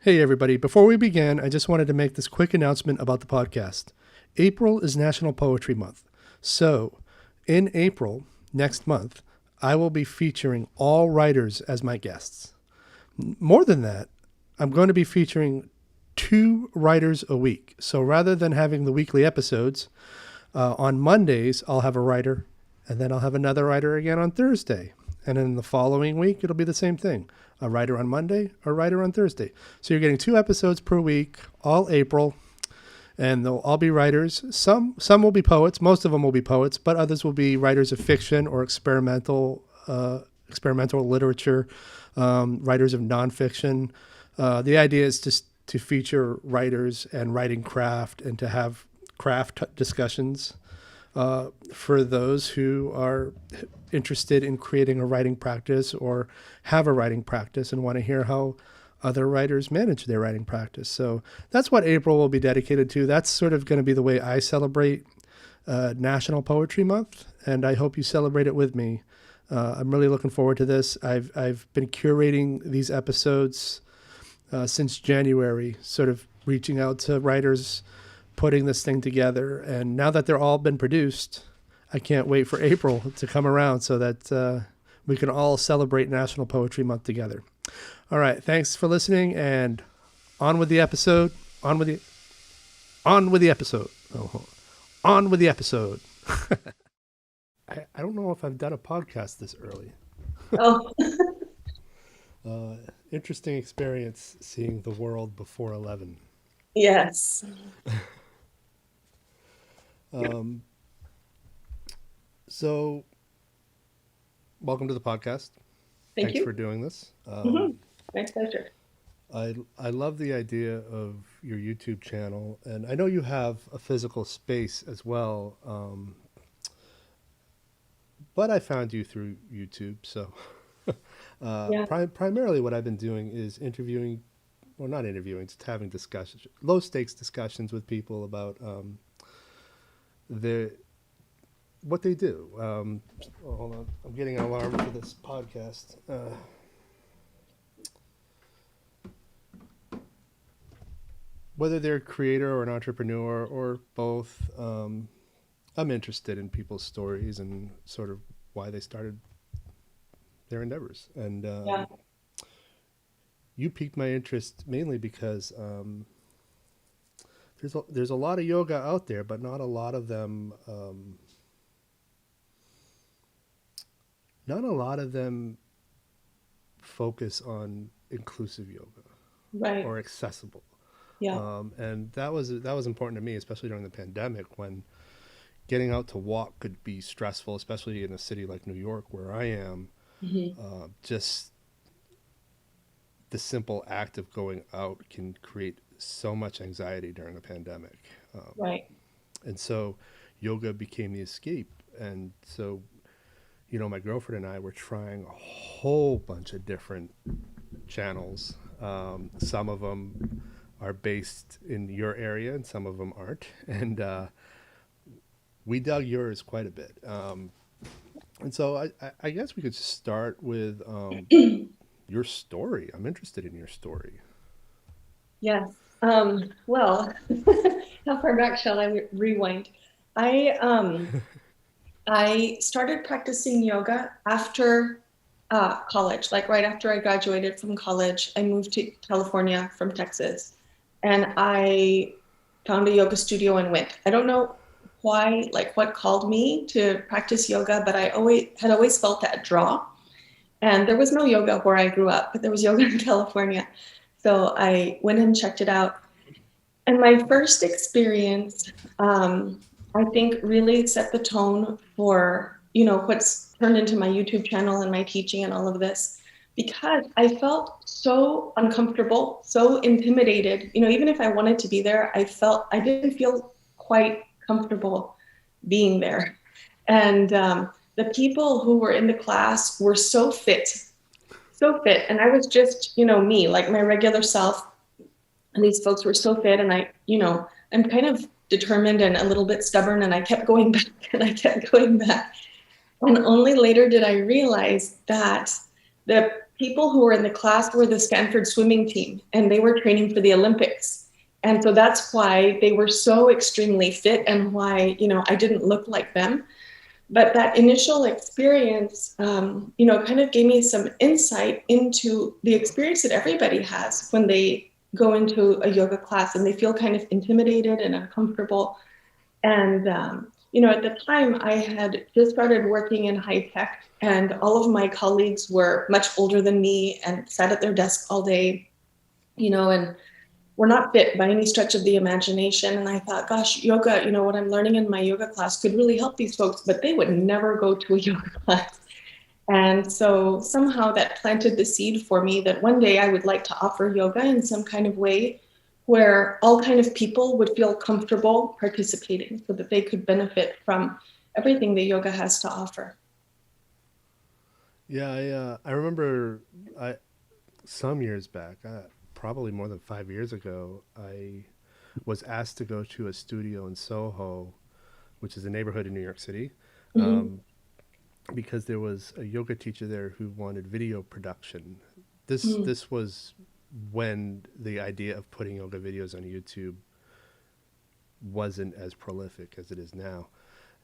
Hey, everybody. Before we begin, I just wanted to make this quick announcement about the podcast. April is National Poetry Month. So, in April, next month, I will be featuring all writers as my guests. More than that, I'm going to be featuring 2 writers a week. So, rather than having the weekly episodes, on Mondays, I'll have a writer, and then I'll have another writer again on Thursday. And in the following week, it'll be the same thing. A writer on Monday, a writer on Thursday. So you're getting 2 episodes per week, all April, and they'll all be writers. Some will be poets. Most of them will be poets, but others will be writers of fiction or experimental literature, writers of nonfiction. The idea is just to feature writers and writing craft and to have craft discussions for those who are interested in creating a writing practice or have a writing practice and want to hear how other writers manage their writing practice. So that's what April will be dedicated to. That's sort of going to be the way I celebrate National Poetry Month, and I hope you celebrate it with me. I'm really looking forward to this. I've been curating these episodes since January, sort of reaching out to writers, putting this thing together. And now that they're all been produced, I can't wait for April to come around so that we can all celebrate National Poetry Month together. All right. Thanks for listening, and on with the episode. On with the episode. Oh, on with the episode. I don't know if I've done a podcast this early. Oh, Interesting experience seeing the world before 11. yes. Um, so, welcome to the podcast. Thank Thanks you. for doing this. My pleasure. I love the idea of your YouTube channel, and I know you have a physical space as well, but I found you through YouTube. So, Yeah. primarily what I've been doing is interviewing, or not interviewing, just having discussions, low stakes discussions with people about their what they do. Hold on, I'm getting an alarm for this podcast. Whether they're a creator or an entrepreneur or both, I'm interested in people's stories and sort of why they started their endeavors. And Yeah. you piqued my interest mainly because there's a lot of yoga out there, but not a lot of them. Not a lot of them focus on inclusive yoga Right. or accessible. Yeah. And that was important to me, especially during the pandemic when getting out to walk could be stressful, especially in a city like New York where I am. hmm Just the simple act of going out can create so much anxiety during a pandemic. Right. And so yoga became the escape. And so, my girlfriend and I were trying a whole bunch of different channels. Some of them are based in your area and some of them aren't. And we dug yours quite a bit. And so I guess we could start with your story. I'm interested in your story. Yes. Well, how far back shall I rewind? I I started practicing yoga after college, like right after I graduated from college. I moved to California from Texas, and I found a yoga studio and went. I don't know why, like what called me to practice yoga, but I always felt that draw. And there was no yoga where I grew up, but there was yoga in California. So I went and checked it out. And my first experience, I think, really set the tone for, what's turned into my YouTube channel and my teaching and all of this, because I felt so uncomfortable, so intimidated. Even if I wanted to be there, I didn't feel quite comfortable being there. And the people who were in the class were so fit, so fit. And I was just, me, like my regular self. And these folks were so fit. And I'm kind of determined and a little bit stubborn. And I kept going back and I kept going back. And only later did I realize that The people who were in the class were the Stanford swimming team, and they were training for the Olympics. And so that's why they were so extremely fit and why, I didn't look like them. But that initial experience, kind of gave me some insight into the experience that everybody has when they go into a yoga class and they feel kind of intimidated and uncomfortable. And, at the time I had just started working in high tech, and all of my colleagues were much older than me and sat at their desk all day, and were not fit by any stretch of the imagination. And I thought, gosh, yoga, what I'm learning in my yoga class could really help these folks, but they would never go to a yoga class. And so somehow that planted the seed for me that one day I would like to offer yoga in some kind of way where all kind of people would feel comfortable participating so that they could benefit from everything that yoga has to offer. Yeah, I remember some years back, probably more than 5 years ago, I was asked to go to a studio in Soho, which is a neighborhood in New York City, Mm-hmm. um, because there was a yoga teacher there who wanted video production. This Mm-hmm. this was when the idea of putting yoga videos on YouTube wasn't as prolific as it is now.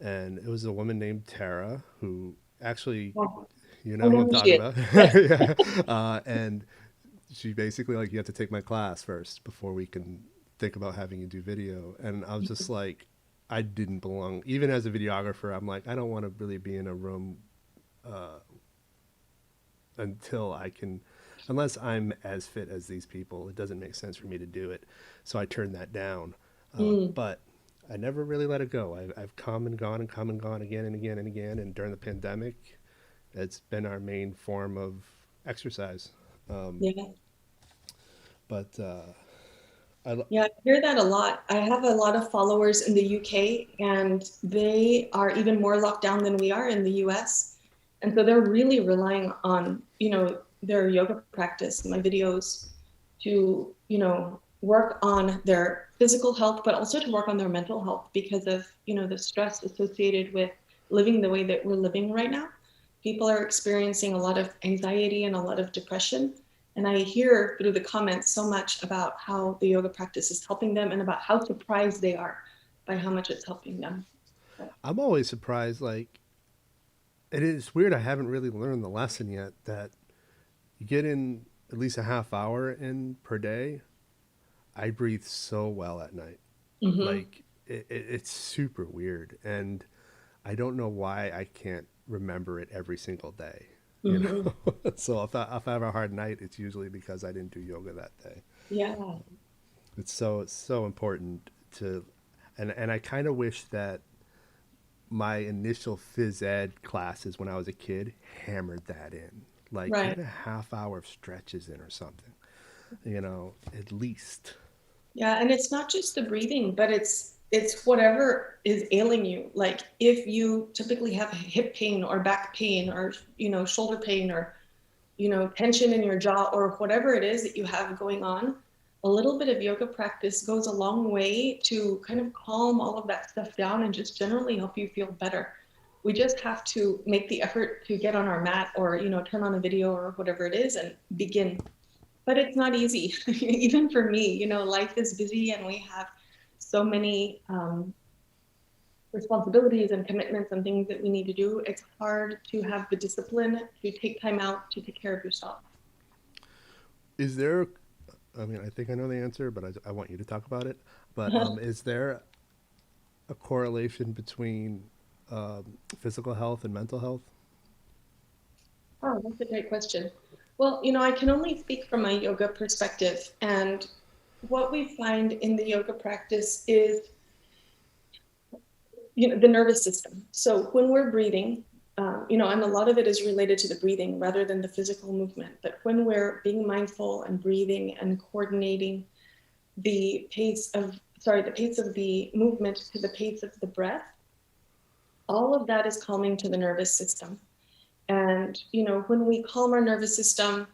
And it was a woman named Tara who actually, Wow. you I know who know I'm who she talking is. about. Yes. Yeah. And she basically like, you have to take my class first before we can think about having you do video. And I was just like, I didn't belong. Even as a videographer, I'm like, I don't want to really be in a room uh, until I can, unless I'm as fit as these people. It doesn't make sense for me to do it. So I turned that down. Mm. But I never really let it go. I've come and gone and come and gone again and again and again. And during the pandemic, it's been our main form of exercise. Um, Yeah. but I, Yeah, I hear that a lot. I have a lot of followers in the UK, and they are even more locked down than we are in the US. And so they're really relying on, their yoga practice, my videos, to, work on their physical health, but also to work on their mental health because of, the stress associated with living the way that we're living right now. People are experiencing a lot of anxiety and a lot of depression. And I hear through the comments so much about how the yoga practice is helping them and about how surprised they are by how much it's helping them. But, I'm always surprised. Like, it is weird. I haven't really learned the lesson yet that you get in at least a half hour in per day. I breathe so well at night. mm-hmm. Like, it's super weird. And I don't know why I can't remember it every single day. You Mm-hmm. know, so if I have a hard night, it's usually because I didn't do yoga that day. Yeah. It's so important to, and I kind of wish that my initial phys ed classes when I was a kid hammered that in. Like, Right. get a half hour of stretches in or something, at least. Yeah, and it's not just the breathing, but it's whatever is ailing you. Like if you typically have hip pain or back pain or shoulder pain or tension in your jaw or whatever it is that you have going on, a little bit of yoga practice goes a long way to kind of calm all of that stuff down and just generally help you feel better. We just have to make the effort to get on our mat or, turn on a video or whatever it is and begin. But it's not easy. Even for me, life is busy and we have so many responsibilities and commitments and things that we need to do. It's hard to have the discipline to take time out to take care of yourself. Is there? I mean, I think I know the answer, but I want you to talk about it. But is there a correlation between physical health and mental health? Oh, that's a great question. Well, I can only speak from my yoga perspective. And what we find in the yoga practice is, the nervous system. So when we're breathing, and a lot of it is related to the breathing rather than the physical movement. But when we're being mindful and breathing and coordinating the pace of the movement to the pace of the breath, all of that is calming to the nervous system. And, when we calm our nervous system,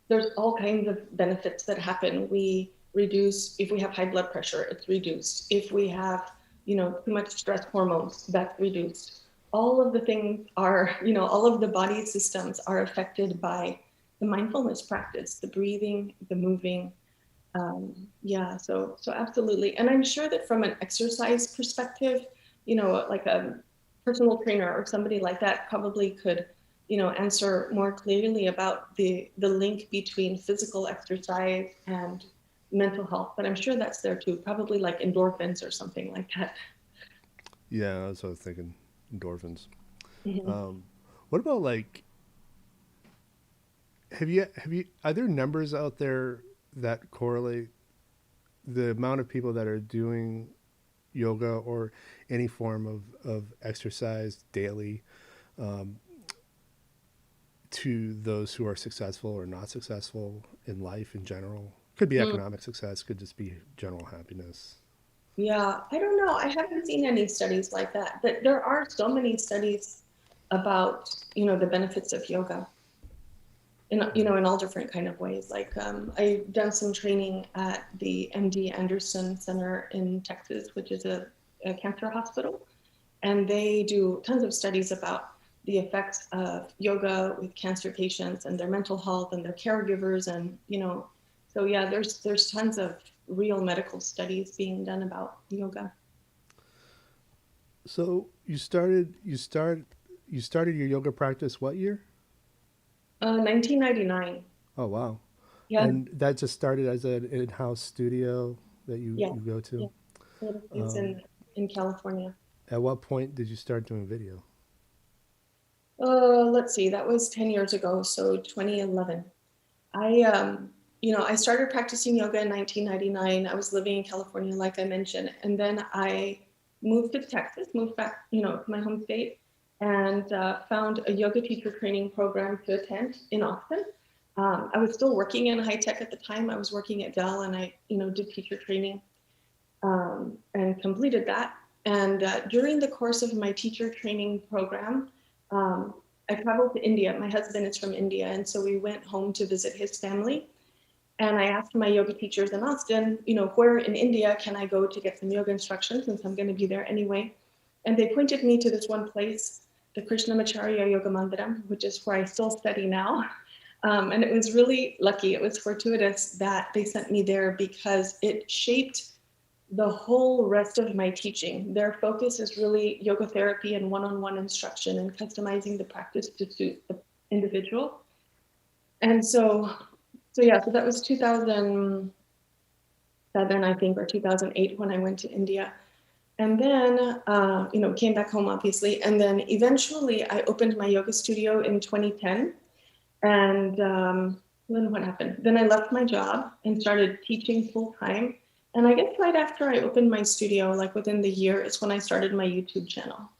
there's all kinds of benefits that happen. We reduce, if we have high blood pressure, it's reduced. If we have, too much stress hormones, that's reduced. All of the things are, all of the body systems are affected by the mindfulness practice, the breathing, the moving. Yeah, so absolutely. And I'm sure that from an exercise perspective, like a personal trainer or somebody like that probably could, answer more clearly about the link between physical exercise and mental health. But I'm sure that's there too, probably like endorphins or something like that. Yeah, that's what I was thinking. Endorphins. Mhm. Um, what about like have you are there numbers out there that correlate the amount of people that are doing yoga or any form of exercise daily um, to those who are successful or not successful in life in general? Could be Mm, economic success, could just be general happiness. yeah, I don't know. I haven't seen any studies like that, but there are so many studies about, the benefits of yoga. Right. In all different kind of ways. Like I've done some training at the MD Anderson Center in Texas, which is a cancer hospital, and they do tons of studies about the effects of yoga with cancer patients and their mental health and their caregivers, and so yeah, there's tons of real medical studies being done about yoga. So you started your yoga practice what year? 1999. Oh wow. Yeah, And that just started as an in-house studio that you yeah, you go yeah. to. It's Um, in California. at what point did you start doing video? Let's see, that was 10 years ago, so 2011. I started practicing yoga in 1999. I was living in California, like I mentioned, and then I moved to Texas, moved back, to my home state, and found a yoga teacher training program to attend in Austin. I was still working in high tech at the time. I was working at Dell, and I, did teacher training and completed that. And during the course of my teacher training program, um, I traveled to India. My husband is from India, and so we went home to visit his family. And I asked my yoga teachers in Austin, where in India can I go to get some yoga instruction since I'm going to be there anyway? And they pointed me to this one place, the Krishnamacharya Yoga Mandiram, which is where I still study now. And it was really lucky. It was fortuitous that they sent me there because it shaped the whole rest of my teaching. Their focus is really yoga therapy and one-on-one instruction and customizing the practice to suit the individual. And so that was 2007, I think, or 2008 when I went to India. And then, came back home, obviously. And then eventually I opened my yoga studio in 2010. And then what happened? Then I left my job and started teaching full time. And I guess right after I opened my studio, like within the year, is when I started my YouTube channel.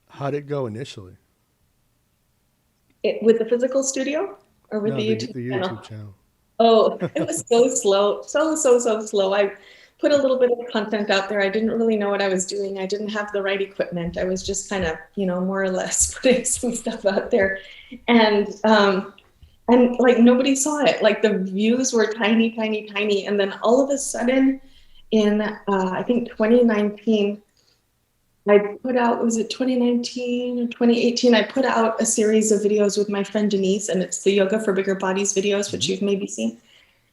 How'd it go initially? With the physical studio or with No, the the YouTube the YouTube channel? channel. Oh, it was so slow, so slow. I put a little bit of content out there. I didn't really know what I was doing. I didn't have the right equipment. I was just kind of, more or less putting some stuff out there. And like nobody saw it. Like the views were tiny, tiny, tiny. And then all of a sudden in I think 2019, I put out, was it 2019 or 2018? I put out a series of videos with my friend Denise, and it's the Yoga for Bigger Bodies videos, which Hmm. you've maybe seen.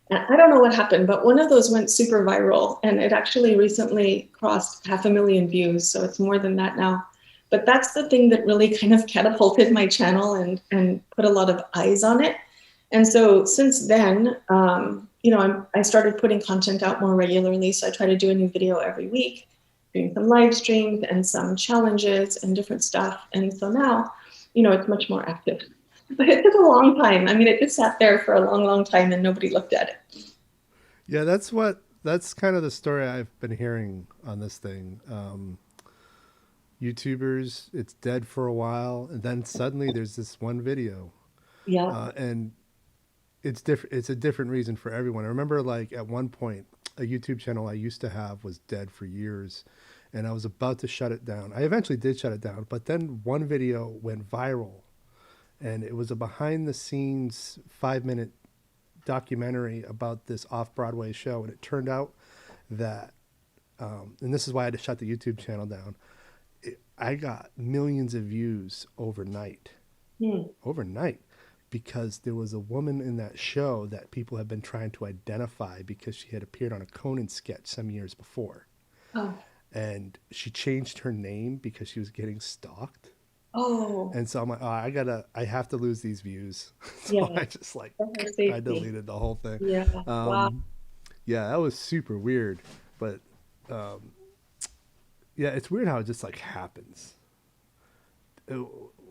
And I don't know what happened, but one of those went super viral, and it actually recently crossed 500,000 views. So it's more than that now. But that's the thing that really kind of catapulted my channel and put a lot of eyes on it. And so since then, I started putting content out more regularly. So I try to do a new video every week, doing some live streams and some challenges and different stuff. And so now, it's much more active. But it took a long time. I mean, it just sat there for a long, long time and nobody looked at it. Yeah, that's kind of the story I've been hearing on this thing. YouTubers, it's dead for a while, and then suddenly there's this one video, Yeah. and it's different. It's a different reason for everyone. I remember, like at one point, a YouTube channel I used to have was dead for years, and I was about to shut it down. I eventually did shut it down, but then one video went viral, and it was a behind-the-scenes 5-minute documentary about this off-Broadway show, and it turned out that, and this is why I had to shut the YouTube channel down. I got millions of views overnight. Hmm. Overnight. because there was a woman in that show that people have been trying to identify because she had appeared on a Conan sketch some years before. Oh. And she changed her name because she was getting stalked. Oh. And so I'm like, oh, I have to lose these views. So Yeah. I just like, For her I safety. deleted the whole thing. Yeah. Wow. Yeah, that was super weird. But yeah, it's weird how it just like happens. Uh,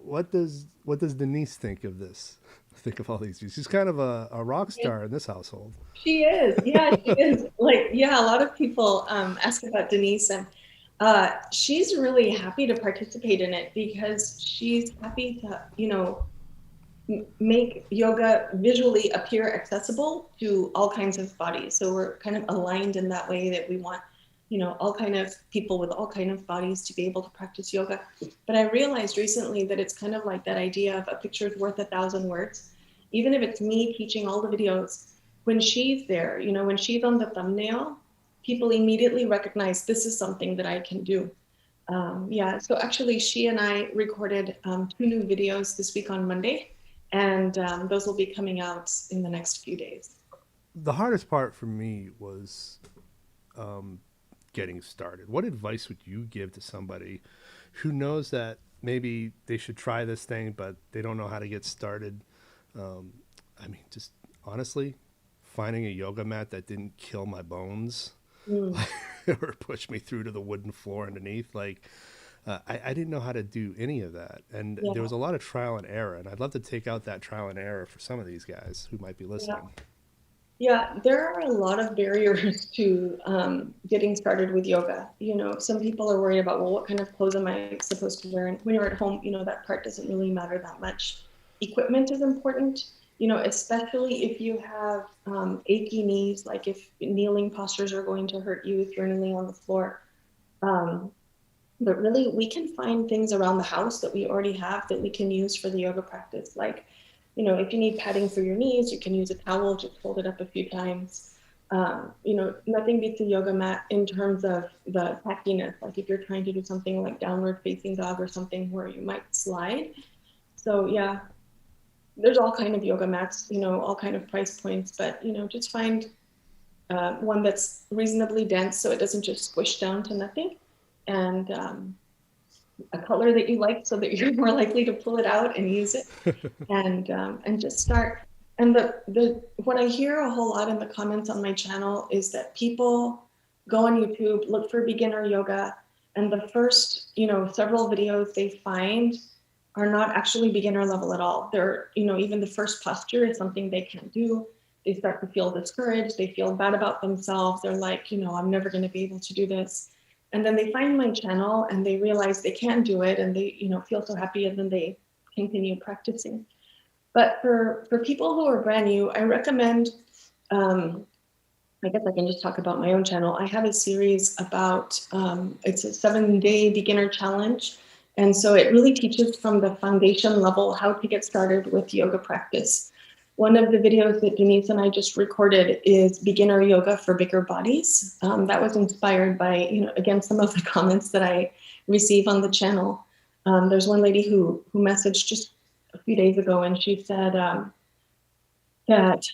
what does Denise think of this? Think of all these views. She's kind of a rock star in this household. She is. Yeah, she is. Like, yeah, a lot of people ask about Denise, and she's really happy to participate in it because she's happy to, make yoga visually appear accessible to all kinds of bodies. So we're kind of aligned in that way that we want, all kind of people with all kind of bodies to be able to practice yoga. But I realized recently that it's kind of like that idea of a picture's worth 1,000 words. Even if it's me teaching all the videos, when she's there, when she's on the thumbnail, people immediately recognize this is something that I can do. Yeah, so actually she and I recorded 2 new videos this week on Monday, and those will be coming out in the next few days. The hardest part for me was getting started. What advice would you give to somebody who knows that maybe they should try this thing, but they don't know how to get started? I mean, just honestly, finding a yoga mat that didn't kill my bones Mm. or push me through to the wooden floor underneath. Like, I didn't know how to do any of that. And there Yeah, was a lot of trial and error. And I'd love to take out that trial and error for some of these guys who might be yeah. listening. Yeah, there are a lot of barriers to getting started with yoga. Some people are worried about, well, what kind of clothes am I supposed to wear? And when you're at home, that part doesn't really matter that much. Equipment is important, especially if you have achy knees, like if kneeling postures are going to hurt you if you're kneeling on the floor. Um, but really, we can find things around the house that we already have that we can use for the yoga practice. Like, if you need padding for your knees, you can use a towel, just fold it up a few times. Nothing beats a yoga mat in terms of the tackiness. Like if you're trying to do something like downward facing dog or something where you might slide. So yeah, there's all kind of yoga mats, all kind of price points, but just find one that's reasonably dense so it doesn't just squish down to nothing, and a color that you like so that you're more likely to pull it out and use it, and just start. And the what I hear a whole lot in the comments on my channel is that people go on YouTube, look for beginner yoga, and the first several videos they find are not actually beginner level at all. They're even the first posture is something they can't do. They start to feel discouraged. They feel bad about themselves. They're like, I'm never going to be able to do this. And then they find my channel and they realize they can do it, and they feel so happy, and then they continue practicing. But for people who are brand new, I recommend, I guess I can just talk about my own channel. I have a series about, it's a 7-day beginner challenge. And so it really teaches from the foundation level how to get started with yoga practice. One of the videos that Denise and I just recorded is beginner yoga for bigger bodies. That was inspired by, again, some of the comments that I receive on the channel. There's one lady who messaged just a few days ago, and she said that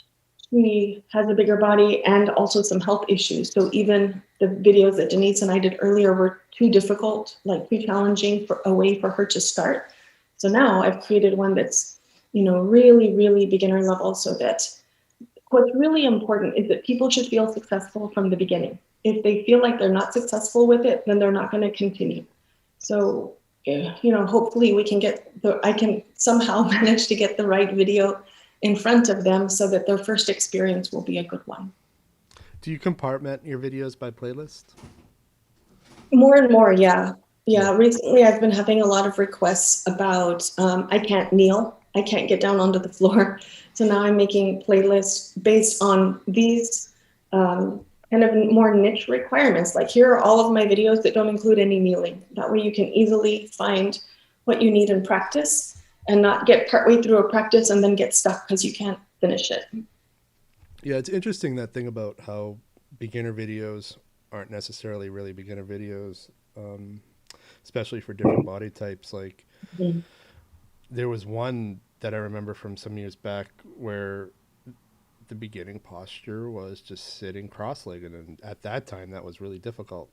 she has a bigger body and also some health issues. So even the videos that Denise and I did earlier were too difficult, like too challenging for a way for her to start. So now I've created one that's, really, really beginner level, so that what's really important is that people should feel successful from the beginning. If they feel like they're not successful with it, then they're not going to continue. So, hopefully I can somehow manage to get the right video in front of them so that their first experience will be a good one. Do you compartment your videos by playlist? More and more, yeah. Yeah, recently I've been having a lot of requests about I can't kneel, I can't get down onto the floor. So now I'm making playlists based on these kind of more niche requirements. Like here are all of my videos that don't include any kneeling. That way you can easily find what you need in practice and not get partway through a practice and then get stuck because you can't finish it. Yeah, it's interesting, that thing about how beginner videos aren't necessarily really beginner videos, especially for different body types. Like Mhm. there was one that I remember from some years back where the beginning posture was just sitting cross-legged, and at that time that was really difficult.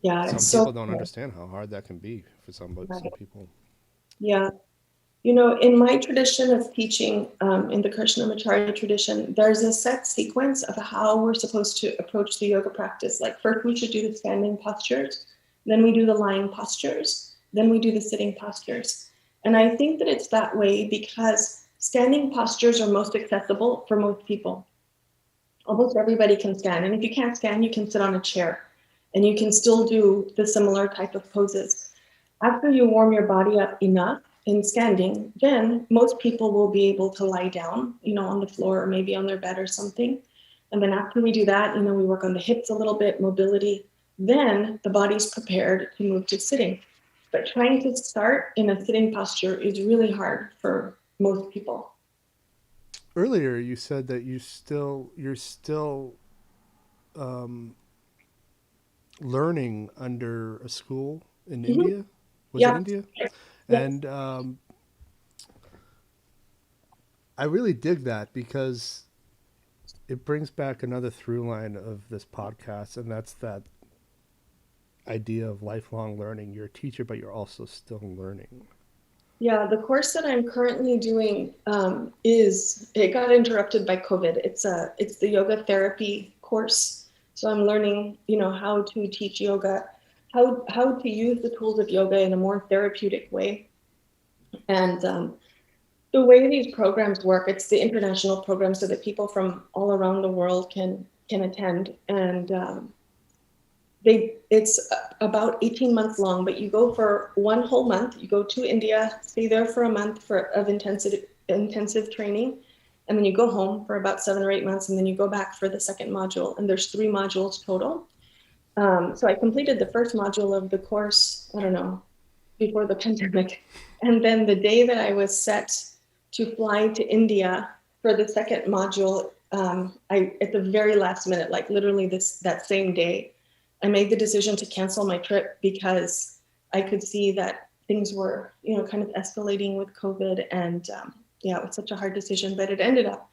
Yeah, it's Some so people don't hard. understand how hard that can be for some Right. people. Yeah. You know, in my tradition of teaching, in the Krishnamacharya tradition, there's a set sequence of how we're supposed to approach the yoga practice. Like first we should do the standing postures, then we do the lying postures, then we do the sitting postures. And I think that it's that way because standing postures are most accessible for most people. Almost everybody can stand. And if you can't stand, you can sit on a chair and you can still do the similar type of poses. After you warm your body up enough in standing, then most people will be able to lie down, you know, on the floor or maybe on their bed or something. And then after we do that, you know, we work on the hips a little bit, mobility. Then the body's prepared to move to sitting. But trying to start in a sitting posture is really hard for most people. Earlier, you said that you're still um, learning under a school in Mhm. India. Was it Yeah. India? Yes. And I really dig that because it brings back another through line of this podcast, and that's that idea of lifelong learning. You're a teacher, but you're also still learning. Yeah, the course that I'm currently doing is it got interrupted by COVID. It's the yoga therapy course. So I'm learning, you know, how to teach yoga, how to use the tools of yoga in a more therapeutic way. And the way these programs work, it's the international program so that people from all around the world can attend. And it's about 18 months long, but you go for one whole month. You go to India, stay there for a month of intensive training, and then you go home for about 7 or 8 months, and then you go back for the second module. And there's 3 modules total. So I completed the first module of the course, I don't know, before the pandemic. And then the day that I was set to fly to India for the second module, I at the very last minute, like literally that same day, I made the decision to cancel my trip because I could see that things were, you know, kind of escalating with COVID, and yeah, it was such a hard decision. But it ended up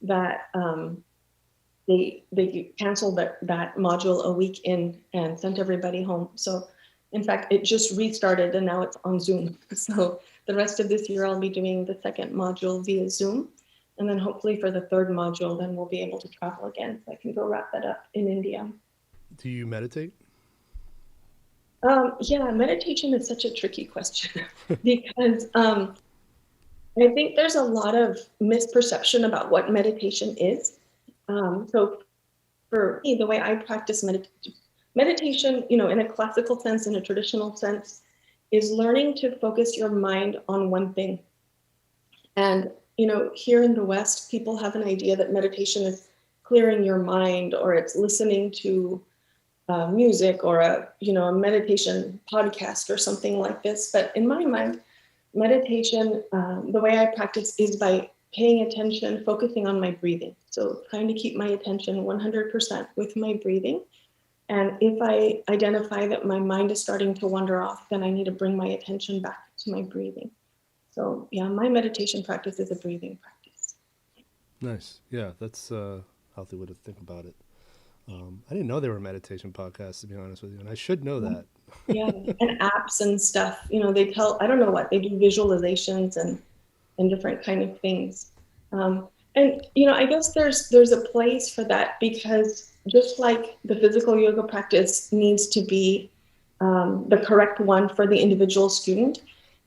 that they canceled that module a week in and sent everybody home. So in fact, it just restarted and now it's on Zoom. So the rest of this year, I'll be doing the second module via Zoom. And then hopefully for the third module, then we'll be able to travel again. So I can go wrap that up in India. Do you meditate? Yeah, meditation is such a tricky question because I think there's a lot of misperception about what meditation is. So for me, the way I practice meditation, you know, in a classical sense, in a traditional sense, is learning to focus your mind on one thing. And, you know, here in the West, people have an idea that meditation is clearing your mind or it's listening to music or a meditation podcast or something like this. But in my mind, meditation, the way I practice is by paying attention, focusing on my breathing. So trying to keep my attention 100% with my breathing. And if I identify that my mind is starting to wander off, then I need to bring my attention back to my breathing. So yeah, my meditation practice is a breathing practice. Nice. Yeah, that's a healthy way to think about it. I didn't know there were meditation podcasts, to be honest with you, and I should know that. Yeah, and apps and stuff, you know, I don't know what, they do visualizations and different kind of things. And you know, I guess there's a place for that because just like the physical yoga practice needs to be the correct one for the individual student,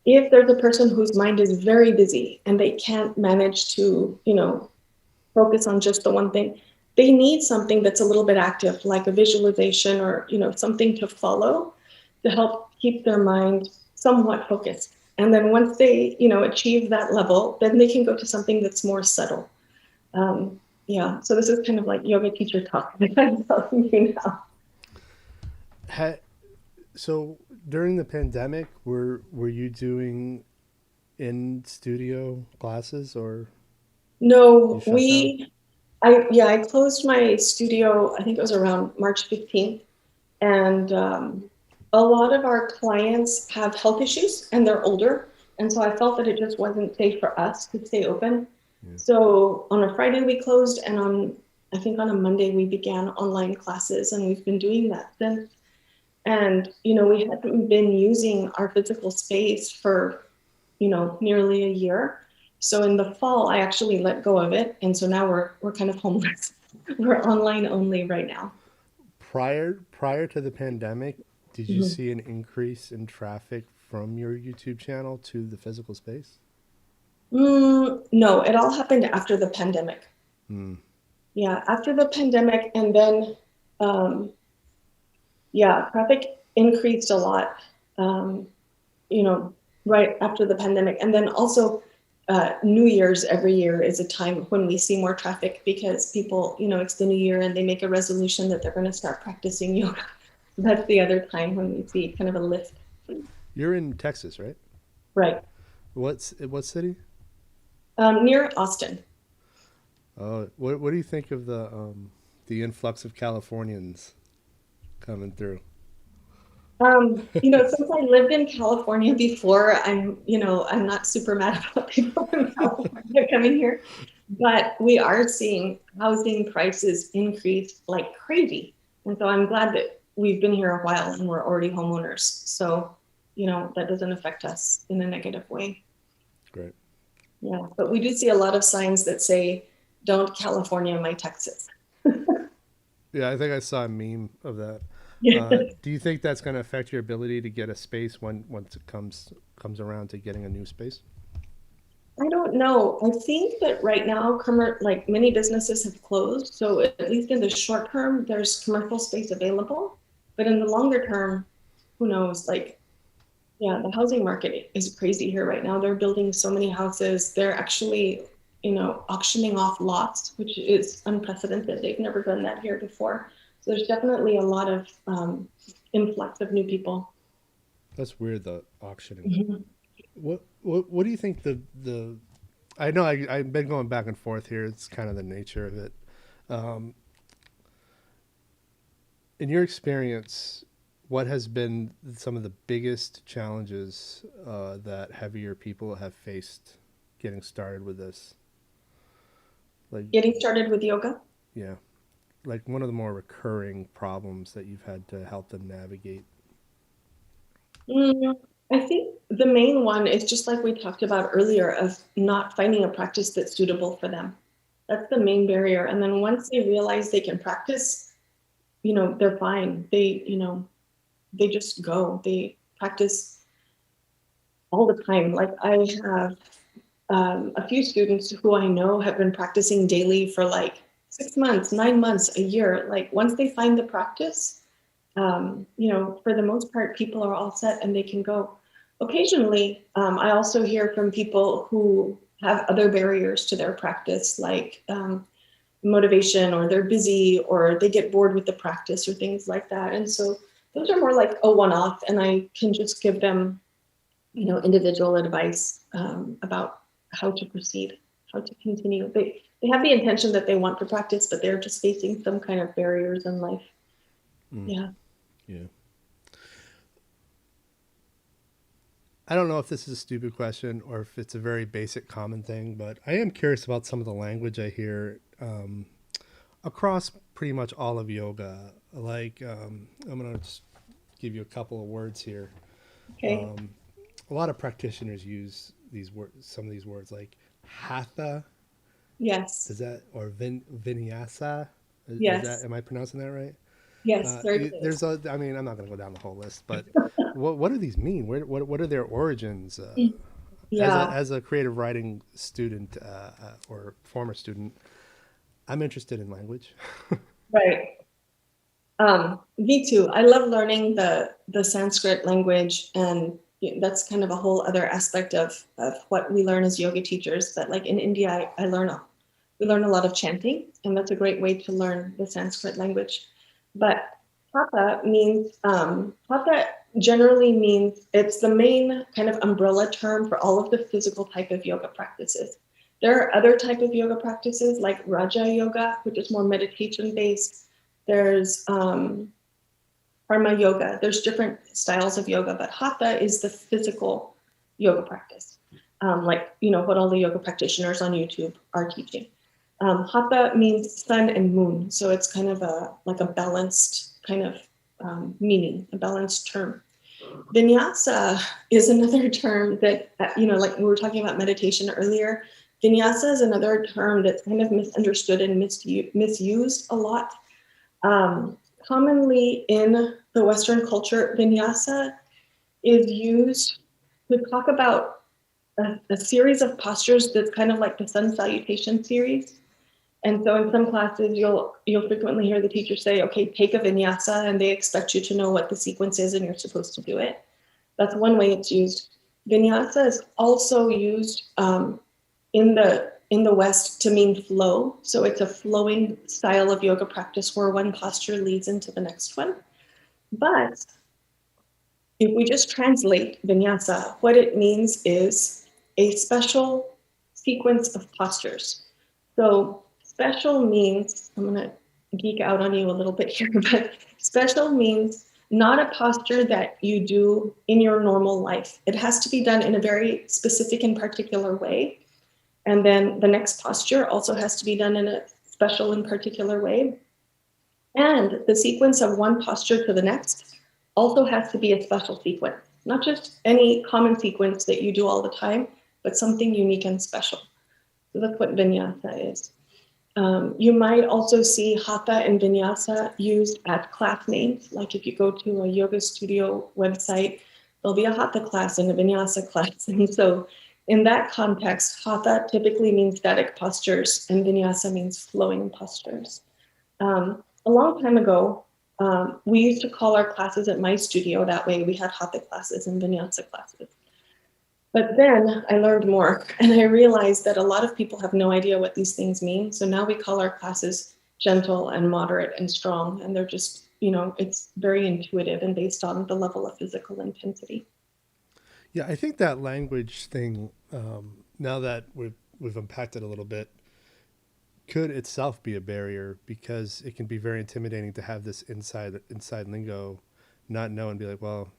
if there's a person whose mind is very busy and they can't manage to, you know, focus on just the one thing, they need something that's a little bit active, like a visualization or, you know, something to follow to help keep their mind somewhat focused. And then once they, you know, achieve that level, then they can go to something that's more subtle. Yeah, so this is kind of like yoga teacher talk that I'm telling you now. Ha- so during the pandemic, were you doing in studio classes or you No, shut down? I closed my studio, I think it was around March 15th. And a lot of our clients have health issues and they're older. And so I felt that it just wasn't safe for us to stay open. Yeah. So on a Friday we closed, and I think on a Monday we began online classes, and we've been doing that since. And, we hadn't been using our physical space for, nearly a year. So in the fall, I actually let go of it. And so now we're kind of homeless. We're online only right now. Prior to the pandemic, did you Mhm. see an increase in traffic from your YouTube channel to the physical space? No, it all happened after the pandemic. Hmm. Yeah, after the pandemic. And then, um, yeah, traffic increased a lot, um, you know, right after the pandemic. And then also, New Year's every year is a time when we see more traffic because people, it's the new year and they make a resolution that they're going to start practicing yoga. That's the other time when we see kind of a lift. You're in Texas, right? Right. What city? Near Austin. What do you think of the influx of Californians coming through? Since I lived in California before, I'm not super mad about people from California coming here, but we are seeing housing prices increase like crazy. And so I'm glad that we've been here a while and we're already homeowners. So, that doesn't affect us in a negative way. Great. Yeah, but we do see a lot of signs that say, don't California my Texas. Yeah, I think I saw a meme of that. Do you think that's going to affect your ability to get a space once it comes around to getting a new space? I don't know. I think that right now, like many businesses have closed. So at least in the short term, there's commercial space available. But in the longer term, who knows? Like, yeah, the housing market is crazy here right now. They're building so many houses. They're actually, auctioning off lots, which is unprecedented. They've never done that here before. So there's definitely a lot of influx of new people. That's weird, the auctioning. Mhm. What do you think the I know I've been going back and forth here. It's kind of the nature of it. Um, in your experience, what has been some of the biggest challenges that heavier people have faced getting started with this? Like, Getting started with yoga. yeah, like one of the more recurring problems that you've had to help them navigate. Mm, I think the main one is just like we talked about earlier of not finding a practice that's suitable for them. That's the main barrier. And then once they realize they can practice, they're fine. They just go. They practice all the time. Like I have a few students who I know have been practicing daily for like 6 months, 9 months, a year. Like once they find the practice, for the most part, people are all set and they can go. Occasionally, I also hear from people who have other barriers to their practice, like motivation, or they're busy, or they get bored with the practice, or things like that. And so those are more like a one-off, and I can just give them, individual advice about how to proceed, how to continue. They have the intention that they want to practice, but they're just facing some kind of barriers in life. Mm, Yeah. yeah. I don't know if this is a stupid question or if it's a very basic common thing, but I am curious about some of the language I hear across pretty much all of yoga. Like, I'm going to just give you a couple of words here. Okay. Um, a lot of practitioners use these words, some of these words like hatha, Yes. is that, or vinyasa? Is that, Yes. am I pronouncing that right? Yes. Very There's close. a, I mean, I'm not going to go down the whole list, but what do these mean? What are their origins? Yeah. As a creative writing student or former student, I'm interested in language. Right. Me too. I love learning the Sanskrit language, and that's kind of a whole other aspect of what we learn as yoga teachers. That like in India, we learn a lot of chanting, and that's a great way to learn the Sanskrit language. But hatha generally means, it's the main kind of umbrella term for all of the physical type of yoga practices. There are other type of yoga practices like Raja Yoga, which is more meditation based. There's Karma Yoga. There's different styles of yoga, but Hatha is the physical yoga practice, what all the yoga practitioners on YouTube are teaching. Hatha means sun and moon, so it's kind of like a balanced kind of meaning, a balanced term. Vinyasa is another term that, like we were talking about meditation earlier. Vinyasa is another term that's kind of misunderstood and misused a lot. Commonly in the Western culture, vinyasa is used to talk about a series of postures that's kind of like the sun salutation series. And so in some classes, you'll frequently hear the teacher say, okay, take a vinyasa, and they expect you to know what the sequence is and you're supposed to do it. That's one way it's used. Vinyasa is also used in the West to mean flow. So it's a flowing style of yoga practice where one posture leads into the next one. But if we just translate vinyasa, what it means is a special sequence of postures. So special means, I'm going to geek out on you a little bit here, but special means not a posture that you do in your normal life. It has to be done in a very specific and particular way. And then the next posture also has to be done in a special and particular way. And the sequence of one posture to the next also has to be a special sequence, not just any common sequence that you do all the time, but something unique and special. So that's what vinyasa is. You might also see hatha and vinyasa used as class names. Like if you go to a yoga studio website, there'll be a hatha class and a vinyasa class. And so in that context, hatha typically means static postures and vinyasa means flowing postures. A long time ago, we used to call our classes at my studio that way. We had hatha classes and vinyasa classes. But then I learned more and I realized that a lot of people have no idea what these things mean. So now we call our classes gentle and moderate and strong. And they're just, it's very intuitive and based on the level of physical intensity. Yeah, I think that language thing, now that we've unpacked it a little bit, could itself be a barrier because it can be very intimidating to have this inside lingo, not know and be like, well,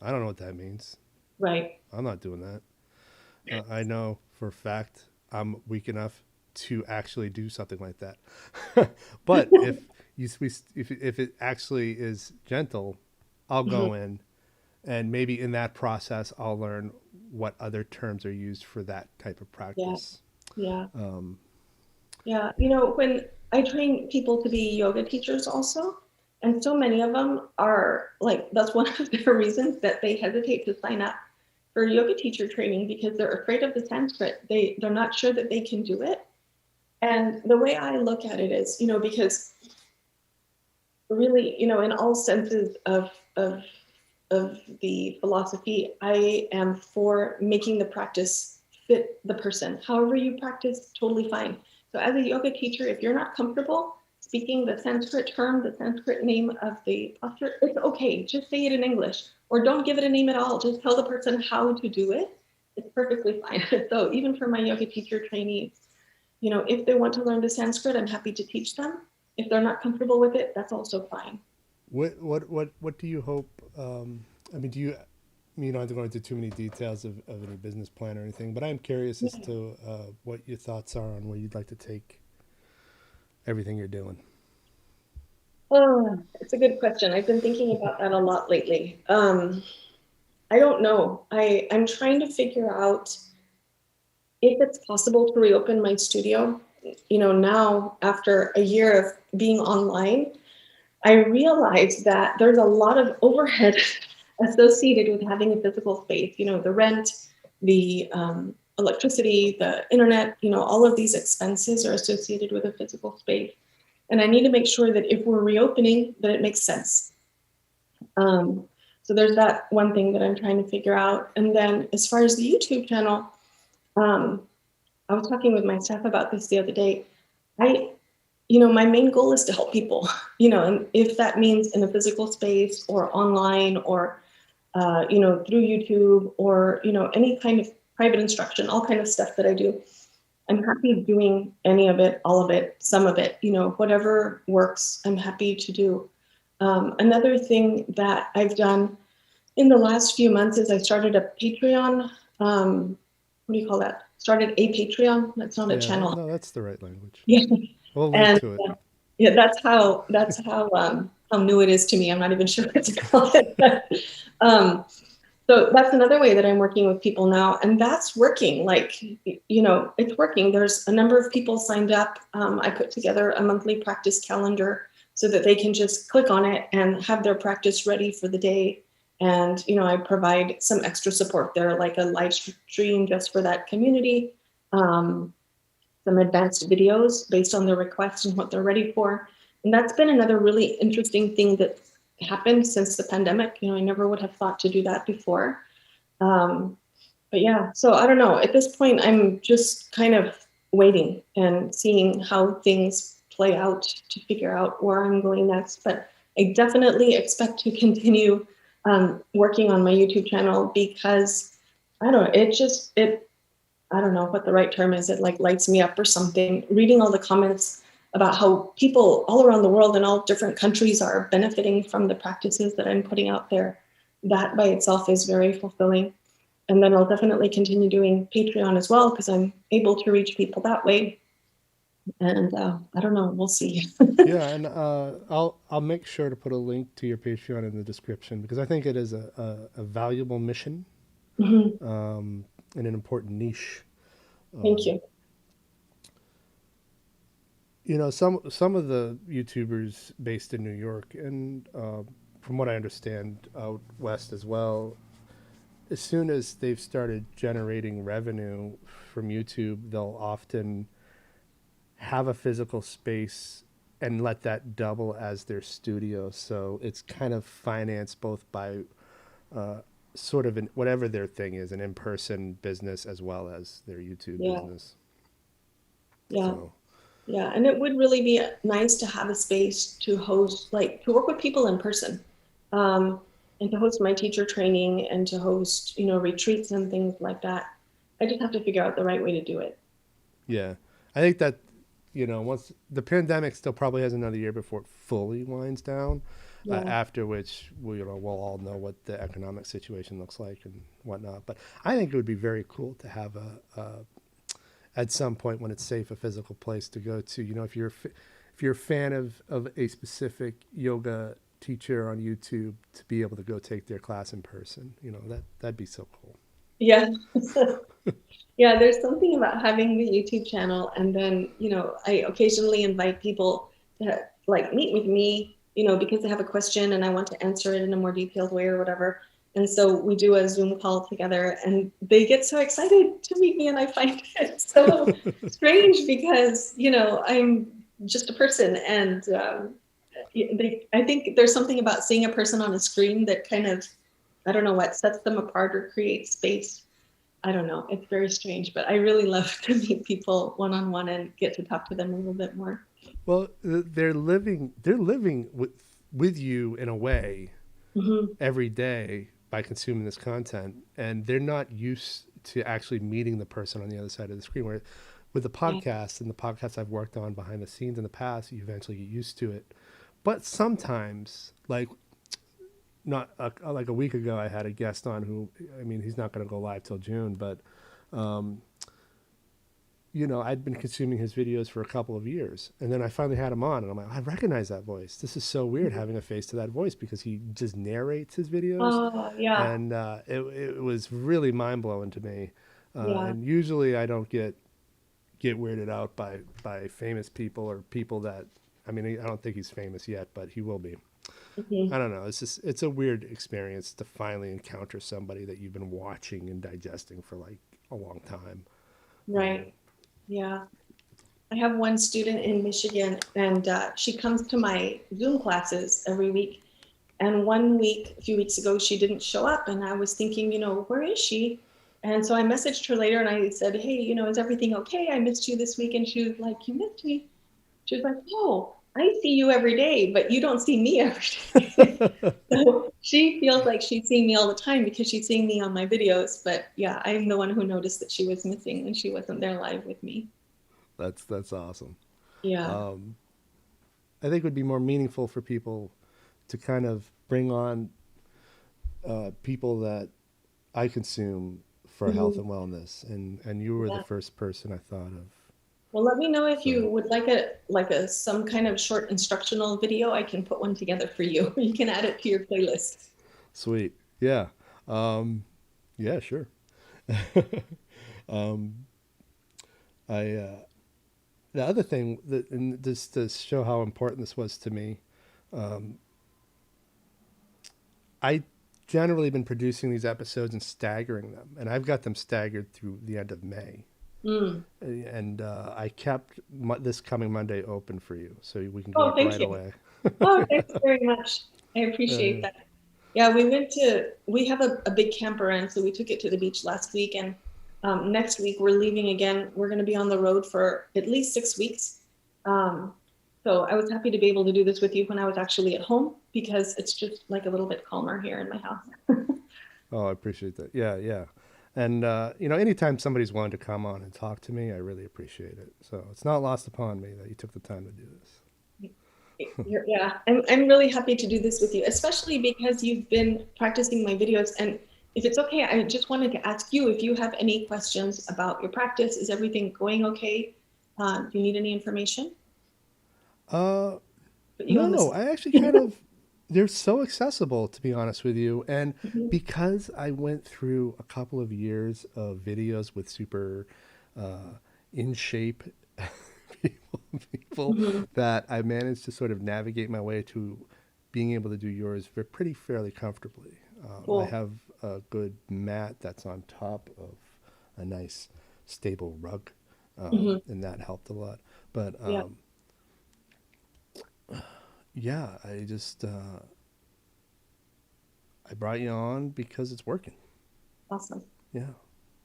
I don't know what that means. Right. I'm not doing that. I know for a fact I'm weak enough to actually do something like that. But if it actually is gentle, I'll go in, and maybe in that process I'll learn what other terms are used for that type of practice. Yeah. Yeah. When I train people to be yoga teachers also, and so many of them are like, that's one of the reasons that they hesitate to sign up for yoga teacher training because they're afraid of the Sanskrit. They're not sure that they can do it. And the way I look at it is, because really, in all senses of the philosophy, I am for making the practice fit the person. However you practice, totally fine. So as a yoga teacher, if you're not comfortable speaking the Sanskrit term, the Sanskrit name of the posture, it's okay. Just say it in English or don't give it a name at all. Just tell the person how to do it. It's perfectly fine. So even for my yoga teacher trainees, if they want to learn the Sanskrit, I'm happy to teach them. If they're not comfortable with it, that's also fine. What do you hope? Do you don't have to go into too many details of any business plan or anything, but I'm curious as to what your thoughts are on where you'd like to take everything you're doing. Oh, it's a good question. I've been thinking about that a lot lately. I don't know. I'm trying to figure out if it's possible to reopen my studio. Now after a year of being online, I realized that there's a lot of overhead associated with having a physical space. The rent, the electricity, the internet, all of these expenses are associated with a physical space. And I need to make sure that if we're reopening, that it makes sense. So there's that one thing that I'm trying to figure out. And then as far as the YouTube channel, I was talking with my staff about this the other day. My main goal is to help people, and if that means in a physical space or online or, through YouTube or, any kind of private instruction, all kind of stuff that I do, I'm happy doing any of it, all of it, some of it, whatever works, I'm happy to do. Another thing that I've done in the last few months is I started a Patreon. What do you call that? Started a Patreon. That's not a Yeah, channel. no, that's the right language. Yeah, We'll link and to it. yeah, that's how new it is to me. I'm not even sure what to call it. um, so that's another way that I'm working with people now, and that's working. Like, it's working. There's a number of people signed up. I put together a monthly practice calendar so that they can just click on it and have their practice ready for the day. And I provide some extra support there, like a live stream just for that community, some advanced videos based on their requests and what they're ready for. And that's been another really interesting thing that happened since the pandemic. I never would have thought to do that before. Um, but yeah, so I don't know. At this point, I'm just kind of waiting and seeing how things play out to figure out where I'm going next. But I definitely expect to continue working on my YouTube channel because I don't know, I don't know what the right term is. It like lights me up or something. Reading all the comments about how people all around the world in all different countries are benefiting from the practices that I'm putting out there, that by itself is very fulfilling. And then I'll definitely continue doing Patreon as well because I'm able to reach people that way. And I don't know, we'll see. Yeah, and I'll make sure to put a link to your Patreon in the description because I think it is a valuable mission, Mhm. and an important niche. Thank you. Some of the YouTubers based in New York and from what I understand out west as well, as soon as they've started generating revenue from YouTube, they'll often have a physical space and let that double as their studio. So it's kind of financed both by sort of whatever their thing is, an in-person business as well as their YouTube Yeah, business. yeah, So yeah. And it would really be nice to have a space to host, like to work with people in person, um, and to host my teacher training and to host, retreats and things like that. I just have to figure out the right way to do it. yeah, I think that once the pandemic still probably has another year before it fully winds down, Yeah, after which we'll all know what the economic situation looks like and whatnot. But I think it would be very cool to have a at some point when it's safe a physical place to go to. If you're a fan of a specific yoga teacher on YouTube, to be able to go take their class in person. That'd be so cool. yeah. Yeah, there's something about having the YouTube channel, and then, I occasionally invite people to like meet with me, because they have a question and I want to answer it in a more detailed way or whatever. And so we do a Zoom call together, and they get so excited to meet me, and I find it so strange because, I'm just a person, and I think there's something about seeing a person on a screen that kind of, I don't know what sets them apart or creates space. I don't know. It's very strange, but I really love to meet people one on one and get to talk to them a little bit more. Well, they're living with you in a way Hmm. every day by consuming this content, and they're not used to actually meeting the person on the other side of the screen. Where with the Yeah. podcast and the podcasts I've worked on behind the scenes in the past, you eventually get used to it. But sometimes, like not like a week ago, I had a guest on who, I mean, he's not going to go live till June, but um, I'd been consuming his videos for a couple of years, and then I finally had him on, and I'm like, I recognize that voice. This is so weird having a face to that voice because he just narrates his videos, Oh, yeah. and it was really mind blowing to me. Yeah. And usually I don't get weirded out by famous people or people that, I mean, I don't think he's famous yet, but he will be. Hmm. I don't know. It's a weird experience to finally encounter somebody that you've been watching and digesting for like a long time. Right. Yeah. I have one student in Michigan, and she comes to my Zoom classes every week. And one week, a few weeks ago, she didn't show up. And I was thinking, where is she? And so I messaged her later and I said, hey, is everything okay? I missed you this week. And she was like, you missed me? She was like, oh, I see you every day, but you don't see me every day. So she feels like she's seeing me all the time because she's seeing me on my videos. But yeah, I'm the one who noticed that she was missing when she wasn't there live with me. That's awesome. Yeah. Um, I think it would be more meaningful for people to kind of bring on people that I consume for health Mhm. and wellness, and you were the Yeah. first person I thought of. Well, let me know if So you would like a some kind of short instructional video. I can put one together for you. You can add it to your playlist. sweet, yeah, um, yeah, sure. um, I the other thing that, and this to show how important this was to me, um, I generally been producing these episodes and staggering them, and I've got them staggered through the end of May. Mm. And I kept this coming Monday open for you, so we can go Oh, up thank right you. away. Oh, thanks very much. I Yeah. appreciate that. Yeah, we have a big camper in, so we took it to the beach last week. And next week we're leaving again. We're going to be on the road for at least 6 weeks. Um, so I was happy to be able to do this with you when I was actually at home because it's just like a little bit calmer here in my house. Oh, I appreciate that. Yeah, yeah. And anytime somebody's willing to come on and talk to me, I really appreciate it. So it's not lost upon me that you took the time to do this. Yeah, I'm really happy to do this with you, especially because you've been practicing my videos. And if it's okay, I just wanted to ask you if you have any questions about your practice. Is everything going okay? Do you need any information? Uh, Put you on no, this. I actually kind of, they're so accessible, to be honest with you. And Mhm. because I went through a couple of years of videos with super uh, in shape people Mhm. that I managed to sort of navigate my way to being able to do yours pretty fairly comfortably. I Cool. have a good mat that's on top of a nice stable rug, Mhm. and that helped a lot. But Yeah, yeah, I brought you on because it's working. awesome. Yeah,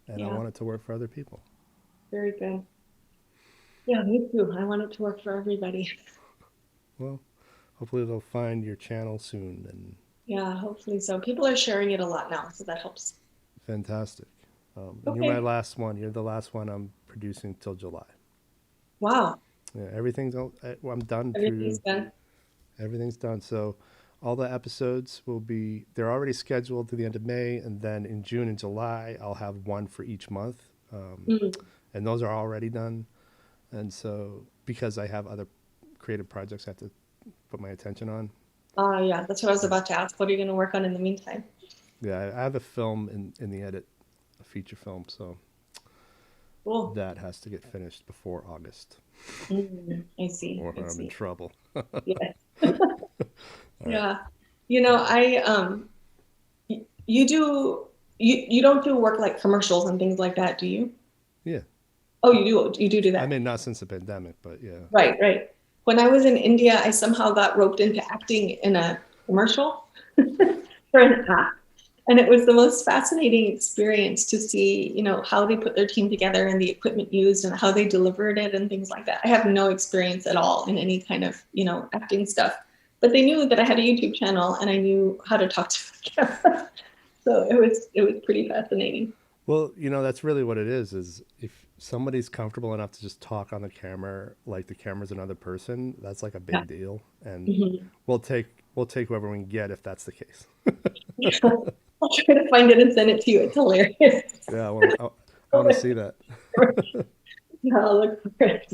and I Yeah, want it to work for other people. very good. Yeah, me too. I want it to work for everybody. Well, hopefully they'll find your channel soon. And Yeah, hopefully so. People are sharing it a lot now, so that helps. fantastic. And you're my Okay. last one. You're the last one I'm producing till July. Wow. Yeah, I'm done Everything's through. done. Everything's done. So all the episodes they're already scheduled to the end of May. And then in June and July, I'll have one for each month. Mm. And those are already done. And so because I have other creative projects I have to put my attention on. Yeah, that's what I was Yeah. about to ask. What are you going to work on in the meantime? Yeah, I have a film in the edit, a feature film. So Cool. that has to get finished before August I see. or I I'm in see. trouble. Yeah. All right. Yeah. I you do you don't do work like commercials and things like that, do you? Yeah. Oh, you do I that. mean, not since the pandemic, but yeah. Right, right. When I was in India, I somehow got roped into acting in a commercial for an app. And it was the most fascinating experience to see, how they put their team together and the equipment used and how they delivered it and things like that. I have no experience at all in any kind of, acting stuff. But they knew that I had a YouTube channel and I knew how to talk to the camera. So it was pretty fascinating. Well, that's really what it is if somebody's comfortable enough to just talk on the camera like the camera's another person, that's like a Yeah. big deal. And Mhm. we'll take whoever we can get if that's the case. Yeah. I'll try to find it and send it to you. It's hilarious. Yeah, I want to see that. Yeah, I'll look for it.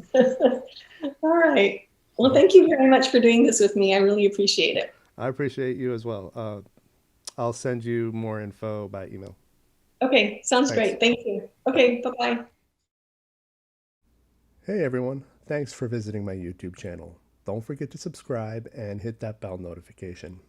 All right. Well, thank you very much for doing this with me. I really appreciate it. I appreciate you as well. I'll send you more info by email. Okay, sounds Thanks. great. Thank you. Bye. Okay, bye-bye. Hey everyone, thanks for visiting my YouTube channel. Don't forget to subscribe and hit that bell notification.